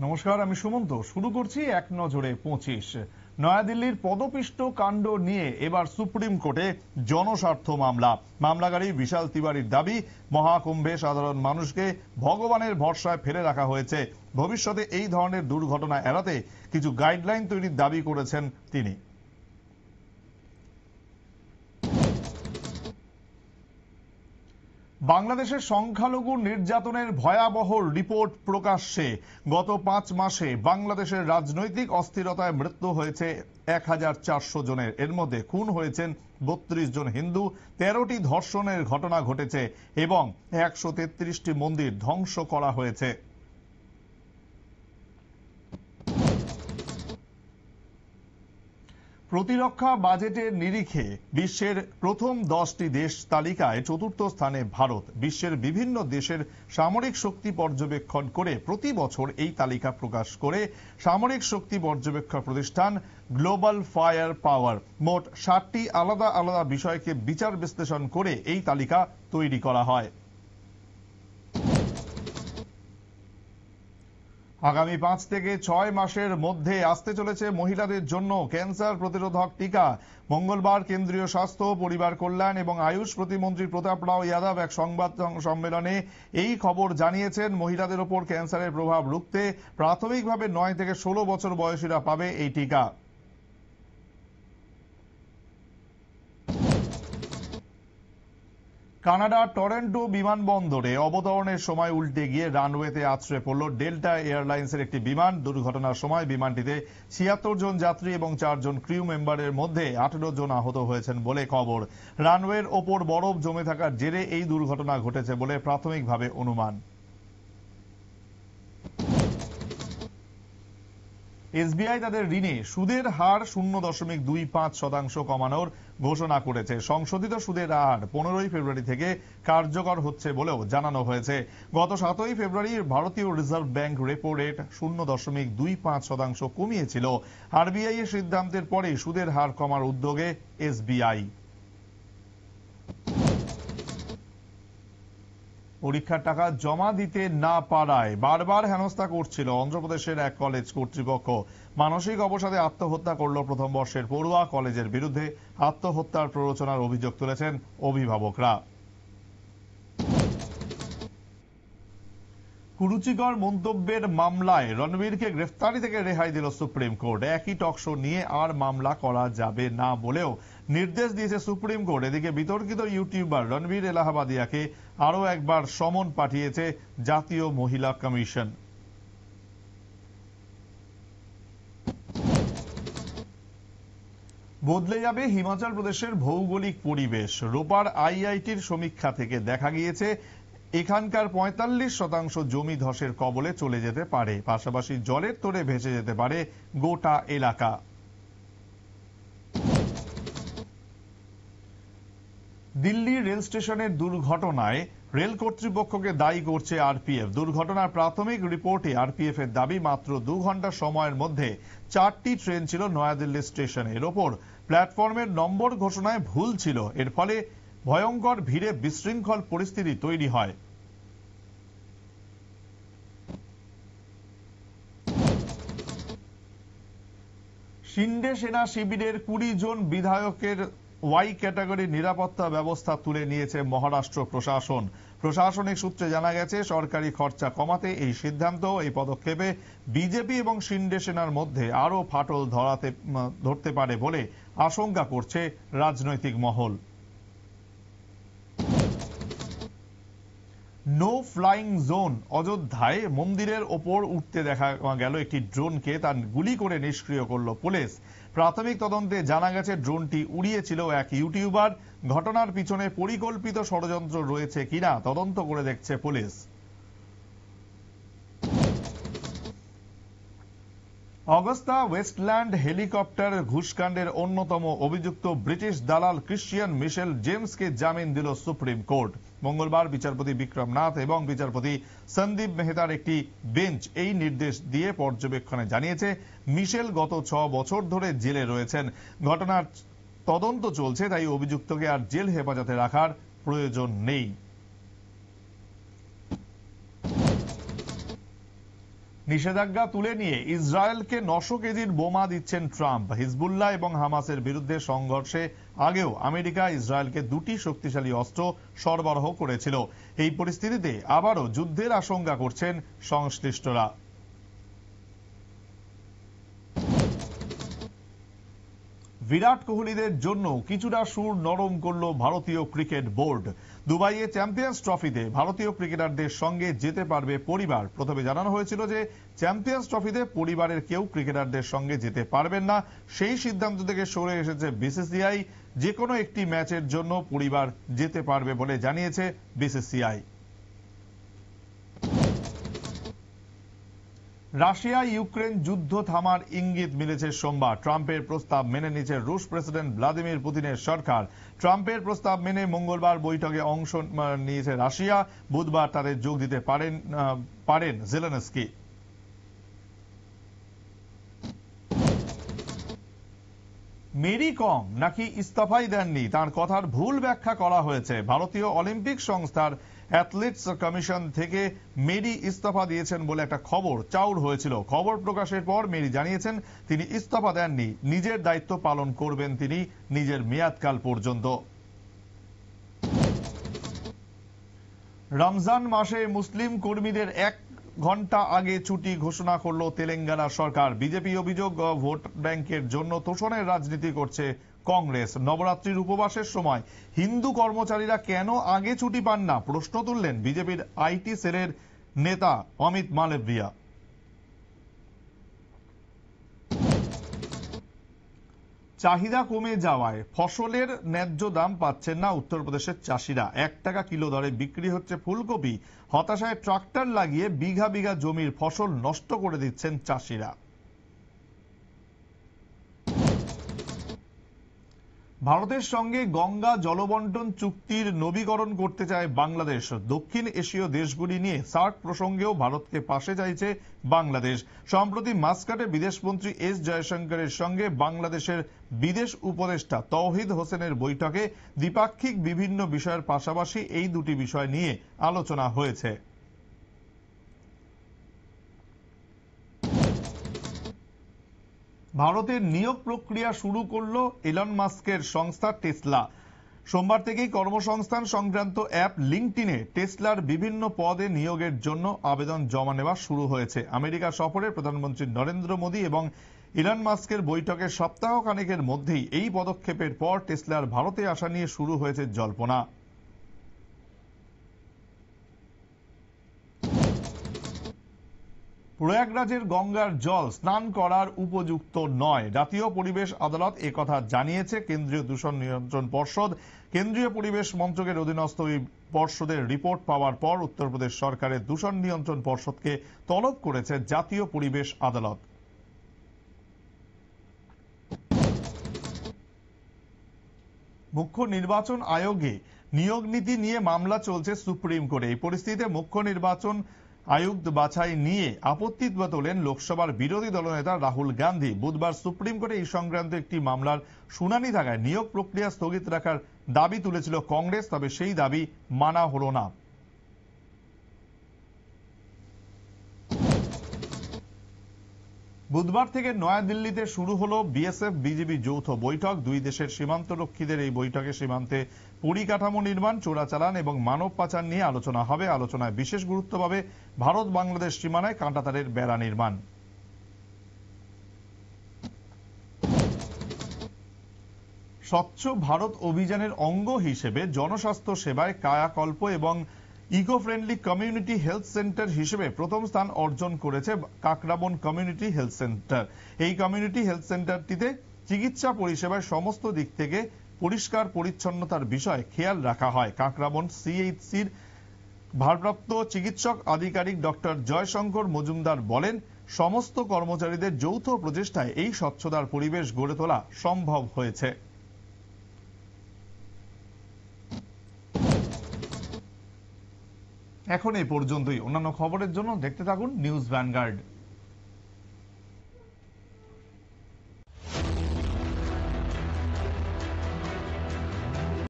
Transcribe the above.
নমস্কার, আমি সুমন্ত। শুরু করছি এক নজরে 25। নয়াদিল্লির পদপিষ্ট কাণ্ড নিয়ে এবার সুপ্রিম কোর্টে জনস্বার্থ মামলাকারী বিশাল তিওয়ারির দাবি, মহাকুম্ভে সাধারণ মানুষকে ভগবানের ভরসায় ফেলে রাখা হয়েছে। ভবিষ্যতে এই ধরনের দুর্ঘটনা এড়াতে কিছু গাইডলাইন তৈরির দাবি করেছেন তিনি। বাংলাদেশের সংখ্যালঘু নির্যাতনের ভয়াবহ রিপোর্ট প্রকাশ্যে। গত 5 মাসে বাংলাদেশের রাজনৈতিক অস্থিরতায় মৃত্যু হয়েছে 1400 জনের। এর মধ্যে খুন হয়েছেন 32 জন হিন্দু, 13টি ধর্ষণের ঘটনা ঘটেছে এবং 133টি মন্দির ধ্বংস করা হয়েছে। প্রতিরক্ষা বাজেটের নিরিখে বিশ্বের প্রথম 10টি দেশ তালিকায় চতুর্থ স্থানে ভারত। বিশ্বের বিভিন্ন দেশের সামরিক শক্তি পর্যবেক্ষণ করে প্রতি বছর এই তালিকা প্রকাশ করে সামরিক শক্তি পর্যবেক্ষণ প্রতিষ্ঠান গ্লোবাল ফায়ার পাওয়ার। মোট 60টি আলাদা আলাদা বিষয়কে বিচার বিশ্লেষণ করে এই তালিকা তৈরি করা হয়। আগামী 5 থেকে 6 মাসের মধ্যে আসতে চলেছে মহিলাদের জন্য ক্যান্সার প্রতিরোধক টিকা। মঙ্গলবার কেন্দ্রীয় স্বাস্থ্য, পরিবার কল্যাণ এবং আয়ুষ প্রতিমন্ত্রী প্রতাপ রাও যাদব এক সংবাদ সম্মেলনে এই খবর জানিয়েছেন। মহিলাদের ওপর ক্যান্সারের প্রভাব রুখতে প্রাথমিকভাবে 9 থেকে 16 বছর বয়সীরা পাবে এই টিকা। কানাডার টরন্টো বিমানবন্দরে অবতরণের সময় উল্টে গিয়ে রানওয়েতে আছড়ে পড়ল ডেল্টা এয়ারলাইন্সের একটি বিমান। দুর্ঘটনার সময় বিমানটিতে 76 জন যাত্রী এবং 4 জন ক্রিউ মেম্বারের মধ্যে 18 জন আহত হয়েছেন বলে খবর। রানওয়ের ওপর বরফ জমে থাকার জেরে এই দুর্ঘটনা ঘটেছে বলে প্রাথমিকভাবে অনুমান। এসবিআই তাদের ঋণে সুদের হার 0.25% কমানোর ঘোষণা করেছে। সংশোধিত সুদের হার 15 ফেব্রুয়ারি থেকে কার্যকর হচ্ছে বলেও জানানো হয়েছে। গত 7 ফেব্রুয়ারি ভারতীয় রিজার্ভ ব্যাংক রেপো রেট 0.25% কমিয়েছিল। আরবিআই এর সিদ্ধান্তের পরে সুদের হার কমার উদ্যোগে এসবিআই। পরীক্ষার টাকা জমা দিতে না পারায় বারবার হেনস্থা করছিল অন্ধ্রপ্রদেশের এক কলেজ কর্তৃপক্ষ। মানসিক অবসাদে আত্মহত্যা করল প্রথম বর্ষের পড়ুয়া। কলেজের বিরুদ্ধে আত্মহত্যার প্ররোচনার অভিযোগ তুলেছেন অভিভাবকরা। কুরুচিকর মন্তব্যের মামলায় রণবীরকে গ্রেফতারি থেকে রেহাই দিল সুপ্রিম কোর্ট। একই টকশো নিয়ে আর মামলা করা যাবে না বলেও নির্দেশ দিয়েছে সুপ্রিম কোর্ট। এদিকে বিতর্কিত ইউটিউবার রণবীর এলাহাবাদিয়াকে আরও একবার সমন পাঠিয়েছে জাতীয় মহিলা কমিশন। বদলে যাবে হিমাচল প্রদেশের ভৌগোলিক পরিবেশ। রোপার আইআইটির সমীক্ষা থেকে দেখা গিয়েছে এখানকার 45% জমি ধসের কবলে চলে যেতে পারে। পাশাপাশি জলের তোড়ে ভেসে যেতে পারে গোটা এলাকা। দিল্লি রেল স্টেশনের দুর্ঘটনায় রেল কর্তৃপক্ষকে দায়ী করছে আরপিএফ। দুর্ঘটনার প্রাথমিক রিপোর্টে আরপিএফ এর দাবি, মাত্র 2 ঘন্টা সময়ের মধ্যে 4টি ট্রেন ছিল নয়াদিল্লি স্টেশনে। এর ওপর প্ল্যাটফর্মের নম্বর ঘোষণায় ভুল ছিল। এর ফলে ভয়ঙ্কর ভিড়ে বিশৃঙ্খল পরিস্থিতি তৈরি হয়। শিন্ডে সেনা শিবিরের 20 জন বিধায়কের ওয়াই ক্যাটাগরি নিরাপত্তা ব্যবস্থা তুলে নিয়েছে মহারাষ্ট্র প্রশাসন। প্রশাসনিক সূত্রে জানা গেছে, সরকারি খরচা কমাতে এই সিদ্ধান্ত। এই পদক্ষেপে বিজেপি এবং শিন্ডে সেনার মধ্যে আরও ফাটল ধরতে পারে বলে আশঙ্কা করছে রাজনৈতিক মহল। No flying zone. অযোধ্যায় মন্দিরের ওপর উঠতে দেখা গেল একটি ড্রোনকে, তার গুলি করে নিষ্ক্রিয় করল পুলিশ। প্রাথমিক তদন্তে জানা গেছে ড্রোনটি উড়িয়েছিল এক ইউটিউবার। ঘটনার পিছনে পরিকল্পিত ষড়যন্ত্র রয়েছে কিনা তদন্ত করে দেখছে পুলিশ। অগস্তা ওয়েস্টল্যান্ড হেলিকপ্টার ঘুষকাণ্ডের অন্যতম অভিযুক্ত ব্রিটিশ দালাল ক্রিশ্চিয়ান মিশেল জেমসকে জামিন দিল সুপ্রিম কোর্ট। মঙ্গলবার বিচারপতি বিক্রম নাথ এবং বিচারপতি সন্দীপ মেহতার একটি বেঞ্চ এই নির্দেশ দিয়ে পর্যবেক্ষণে জানিয়েছে, মিশেল গত 6 বছর ধরে জেলে রয়েছেন। ঘটনার তদন্ত চলছে, তাই অভিযুক্তকে আর জেল হেফাজতে রাখার প্রয়োজন নেই। নিষেধাজ্ঞা তুলে নিয়ে ইসরায়েলকে 900 কেজির বোমা দিচ্ছেন ট্রাম্প। হিজবুল্লাহ এবং হামাসের বিরুদ্ধে সংঘর্ষে আগেও আমেরিকা ইসরায়েলকে 2টি শক্তিশালী অস্ত্র সরবরাহ করেছিল। এই পরিস্থিতিতে আবারও যুদ্ধের আশঙ্কা করছেন সংশ্লিষ্টরা। বিরাট কোহলিদের জন্য কিছুটা সুর নরম করল ভারতীয় ক্রিকেট বোর্ড। দুবাইয়ে চ্যাম্পিয়ন্স ট্রফিতে ভারতীয় ক্রিকেটারদের সঙ্গে যেতে পারবে পরিবার। প্রথমে জানানো হয়েছিল যে চ্যাম্পিয়ন্স ট্রফিতে পরিবারের কেউ ক্রিকেটারদের সঙ্গে যেতে পারবেন না। সেই সিদ্ধান্ত থেকে সরে এসেছে বিসিসিআই। যে কোনো একটি ম্যাচের জন্য পরিবার যেতে পারবে বলে জানিয়েছে বিসিসিআই। রাশিয়া ইউক্রেন যুদ্ধ থামার ইঙ্গিত মিলেছে সোমবার। ট্রাম্পের প্রস্তাব মেনে নিয়েছে রুশ প্রেসিডেন্ট ভ্লাদিমির পুতিনের সরকার। ট্রাম্পের প্রস্তাব মেনে মঙ্গলবার বৈঠকে অংশ নিয়েছে রাশিয়া। বুধবার তাদের যোগ দিতে পারেন জেলেনস্কি। মেরি কম নাকি ইস্তফাই দেননি, তার কথার ভুল ব্যাখ্যা করা হয়েছে। ভারতীয় অলিম্পিক সংস্থার অ্যাথলেটিক্স কমিশন থেকে মেরি ইস্তফা দিয়েছেন বলে একটা খবর চাউর হয়েছিল। খবর প্রকাশের পর মেরি জানিয়েছেন তিনি ইস্তফা দেননি, নিজের দায়িত্ব পালন করবেন তিনি নিজের মেয়াদকাল পর্যন্ত। রমজান মাসে মুসলিম কর্মীদের 1 ঘন্টা আগে ছুটি ঘোষণা করল তেলেঙ্গানা সরকার। বিজেপি অভিযোগ ভোট ব্যাংকের জন্য তোষণের রাজনীতি করছে কংগ্রেস। নবরাত্রির উপবাসের সময় হিন্দু কর্মচারীরা কেন আগে ছুটি পান না, প্রশ্ন তুললেন বিজেপির আইটি সেলের নেতা অমিত মালভিয়া। চাহিদা কমে যাওয়ায় ফসলের ন্যায্য দাম পাচ্ছেন না উত্তরপ্রদেশের চাষিরা। 1 টাকা কিলো দরে বিক্রি হচ্ছে ফুলকপি। হতাশায় ট্রাক্টর লাগিয়ে বিঘা বিঘা জমির ফসল নষ্ট করে দিচ্ছেন চাষিরা। ভারতের সঙ্গে গঙ্গা জলবন্টন চুক্তির নবীকরণ করতে চায় বাংলাদেশ। দক্ষিণ এশীয় দেশগুলি নিয়ে সার্ক প্রসঙ্গেও ভারতকে পাশে চাইছে বাংলাদেশ। সম্প্রতি মাস্কাটে বিদেশমন্ত্রী এস জয়শঙ্করের সঙ্গে বাংলাদেশের বিদেশ উপদেষ্টা তৌহিদ হোসেনের বৈঠকে দ্বিপাক্ষিক বিভিন্ন বিষয়ের পাশাপাশি এই দুটি বিষয় নিয়ে আলোচনা হয়েছে। ভারতের নিয়োগ প্রক্রিয়া শুরু করল ইলন মাস্কের সংস্থা টেসলা। সোমবার থেকেই কর্মসংস্থান সংক্রান্ত অ্যাপ লিঙ্কডইনে টেসলার বিভিন্ন পদে নিয়োগের জন্য আবেদন জমা নেওয়া শুরু হয়েছে। আমেরিকা সফরে প্রধানমন্ত্রী নরেন্দ্র মোদী এবং ইলন মাস্কের বৈঠকের সপ্তাহখানেকের মধ্যেই এই পদক্ষেপের পর টেসলার ভারতে আসা নিয়ে শুরু হয়েছে জল্পনা। প্রয়াগরাজের গঙ্গার জল স্নান করার উপযুক্ত নয়, জাতীয় পরিবেশ আদালত একথা জানিয়েছে কেন্দ্রীয় দূষণ নিয়ন্ত্রণ পর্ষদ। কেন্দ্রীয় পরিবেশ মন্ত্রকের অধীনস্থ এই পর্ষদের রিপোর্ট পাওয়ার পর উত্তরপ্রদেশ সরকারের দূষণ নিয়ন্ত্রণ পর্ষদকে তলব করেছে জাতীয় পরিবেশ আদালত। মুখ্য নির্বাচন আয়োগে নিয়োগ নীতি নিয়ে মামলা চলছে সুপ্রিম কোর্টে। এই পরিস্থিতিতে মুখ্য নির্বাচন আয়ুক্ত বাছাই নিয়ে আপত্তি তোলেন লোকসভার বিরোধী দলনেতা রাহুল গান্ধী। বুধবার সুপ্রিম কোর্টে এই সংক্রান্ত একটি মামলার শুনানি থাকায় নিয়োগ প্রক্রিয়া স্থগিত রাখার দাবি তুলেছিল কংগ্রেস, তবে সেই দাবি মানা হল না। বুধবার থেকে নয়াদিল্লিতে শুরু হলো বিএসএফ বিজেপি যৌথ বৈঠক। দুই দেশের সীমান্তরক্ষীদের এই বৈঠকে সীমান্তে পরিকাঠামো নির্মাণ, চোরাচালান এবং মানব পাচার নিয়ে আলোচনা হবে। আলোচনায় বিশেষ গুরুত্ব পাবে ভারত বাংলাদেশ সীমানায় কাঁটাতারের বেড়া নির্মাণ। স্বচ্ছ ভারত অভিযানের অঙ্গ হিসেবে জনস্বাস্থ্য সেবায় কায়াকল্প এবং eco friendly community health centre হিসেবে প্রথম স্থান অর্জন করেছে কাকরাবন কমিউনিটি হেলথ সেন্টার। এই কমিউনিটি হেলথ সেন্টারটিতে চিকিৎসা পরিষেবায় সমস্ত দিক থেকে পরিষ্কার পরিচ্ছন্নতার বিষয়ে খেয়াল রাখা হয়। কাকরাবন সিএইচসির ভারপ্রাপ্ত চিকিৎসক আধিকারিক ডক্টর জয়শঙ্কর মজুমদার বলেন, সমস্ত কর্মচারীদের যৌথ প্রচেষ্টায় এই স্বচ্ছতার পরিবেশ গড়ে তোলা সম্ভব হয়েছে। এখন এই পর্যন্তই। অন্যান্য খবরের জন্য দেখতে থাকুন নিউজ ভ্যানগার্ড।